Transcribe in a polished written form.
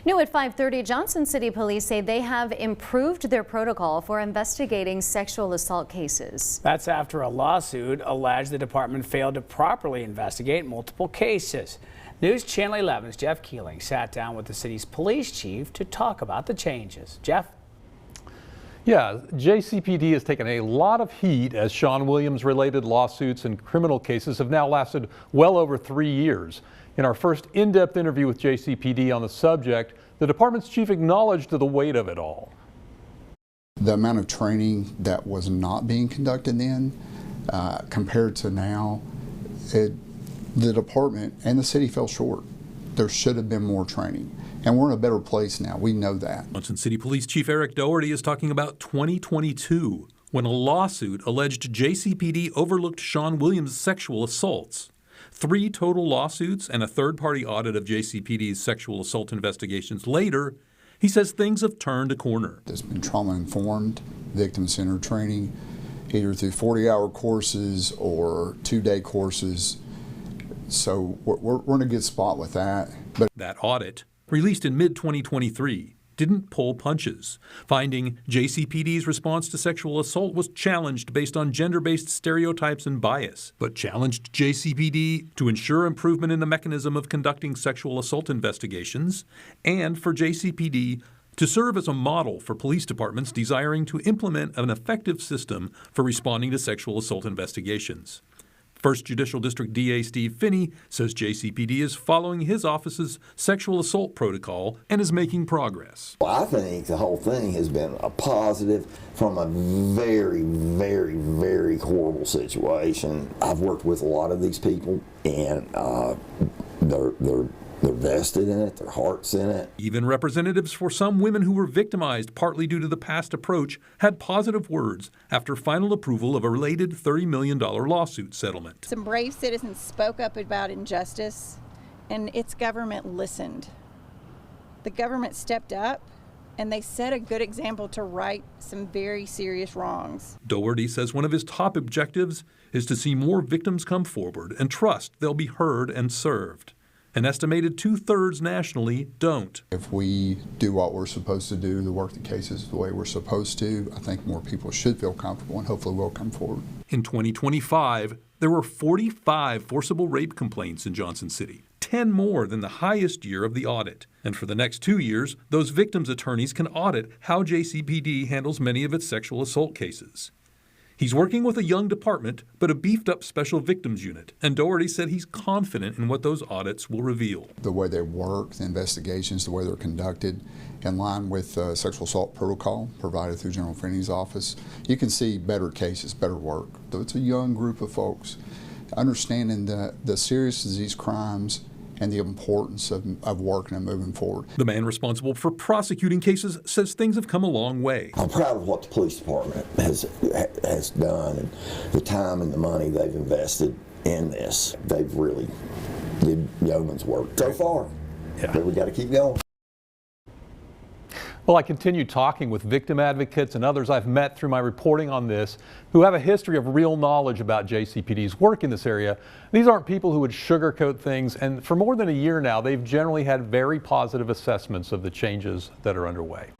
New at 5:30, Johnson City Police say they have improved their protocol for investigating sexual assault cases. That's after a lawsuit alleged the department failed to properly investigate multiple cases. News Channel 11's Jeff Keeling sat down with the city's police chief to talk about the changes. Jeff? Yeah, JCPD has taken a lot of heat as Sean Williams-related lawsuits and criminal cases have now lasted well over 3 years. In our first in-depth interview with JCPD on the subject, the department's chief acknowledged the weight of it all. The amount of training that was not being conducted then compared to now, the department and the city fell short. There should have been more training. And we're in a better place now. We know that. Johnson City Police Chief Eric Doherty is talking about 2022, when a lawsuit alleged JCPD overlooked Sean Williams' sexual assaults. 3 total lawsuits and a third-party audit of JCPD's sexual assault investigations later, he says things have turned a corner. There's been trauma-informed, victim-centered training, either through 40-hour courses or 2-day courses. So we're in a good spot with that. But that audit, released in mid-2023, didn't pull punches, finding JCPD's response to sexual assault was challenged based on gender-based stereotypes and bias, but challenged JCPD to ensure improvement in the mechanism of conducting sexual assault investigations and for JCPD to serve as a model for police departments desiring to implement an effective system for responding to sexual assault investigations. First Judicial District DA Steve Finney says JCPD is following his office's sexual assault protocol and is making progress. Well, I think the whole thing has been a positive from a very, very, very horrible situation. I've worked with a lot of these people, and they're vested in it, their heart's in it. Even representatives for some women who were victimized partly due to the past approach had positive words after final approval of a related $30 million lawsuit settlement. Some brave citizens spoke up about injustice, and its government listened. The government stepped up, and they set a good example to right some very serious wrongs. Doherty says one of his top objectives is to see more victims come forward and trust they'll be heard and served. An estimated 2/3 nationally don't. If we do what we're supposed to do, the work the cases the way we're supposed to, I think more people should feel comfortable and hopefully will come forward. In 2025, there were 45 forcible rape complaints in Johnson City, 10 more than the highest year of the audit. And for the next 2 years, those victims' attorneys can audit how JCPD handles many of its sexual assault cases. He's working with a young department, but a beefed-up special victims unit, and Doherty said he's confident in what those audits will reveal. The way they work, the investigations, the way they're conducted, in line with sexual assault protocol provided through General Finney's office, you can see better cases, better work. Though it's a young group of folks, understanding the seriousness of these crimes and the importance of working and moving forward. The man responsible for prosecuting cases says things have come a long way. I'm proud of what the police department has done and the time and the money they've invested in this. They've really did yeoman's work so far, but we got to keep going. Well, I continue talking with victim advocates and others I've met through my reporting on this who have a history of real knowledge about JCPD's work in this area. These aren't people who would sugarcoat things, and for more than a year now, they've generally had very positive assessments of the changes that are underway.